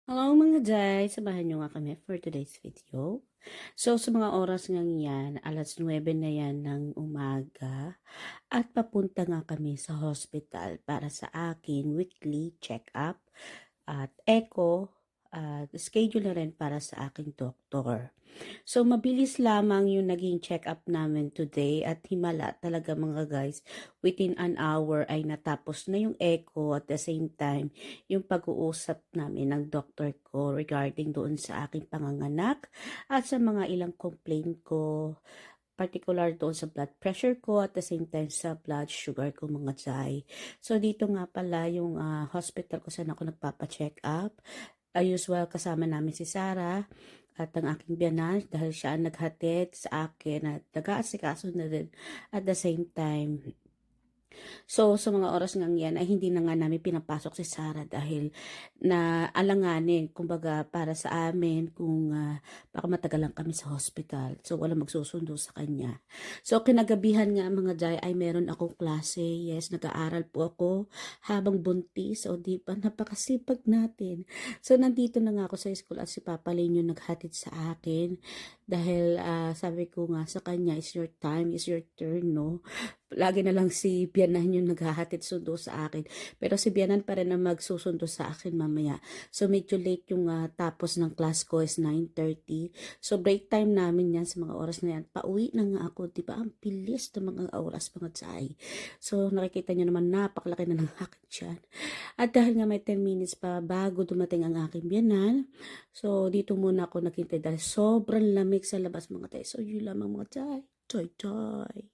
Hello mga Jai! Samahan nyo nga kami for today's video. So sa mga oras nga yan, 9:00 na yan ng umaga at papunta nga kami sa hospital para sa akin weekly check-up at echo at schedule na rin para sa aking doktor. So, mabilis lamang yung naging check-up namin today at himala talaga mga guys. Within an hour ay natapos na yung echo at the same time, yung pag-uusap namin ng doctor ko regarding doon sa aking panganganak at sa mga ilang complaint ko, particular doon sa blood pressure ko at the same time sa blood sugar ko mga jay. So, dito nga pala yung hospital ko saan ako nagpapa-check up. As usual, kasama namin si Sarah at ang aking biyanan dahil siya ang naghatid sa akin at nag-aasikaso na rin at the same time. So, sa mga oras ngang yan ay hindi na nga namin pinapasok si Sarah dahil na alanganin, kumbaga para sa amin kung baka matagalan kami sa hospital. So, walang magsusundo sa kanya. So, kinagabihan nga mga Jai ay meron akong klase. Yes, nag-aaral po ako habang buntis. O di ba, napakasipag natin. So, nandito na nga ako sa school at si Papa Lane yung naghatid sa akin. Dahil sabi ko nga sa kanya, is your time, is your turn, no? Lagi na lang si Bianan yung naghahatid sundo sa akin. Pero si Bianan pa rin ang magsusundo sa akin mamaya. So medyo late yung tapos ng class ko is 9:30. So break time namin yan sa mga oras na yan. Pauwi na nga ako, di ba? Ang bilis ng mga oras mga tsay. So nakikita nyo naman napakalaki na ng akin dyan. At dahil nga may 10 minutes pa bago dumating ang aking Bianan, so dito muna ako naghintay dahil sobrang lamig sa labas mga tay. So yun lamang mga tsay. Choy choy.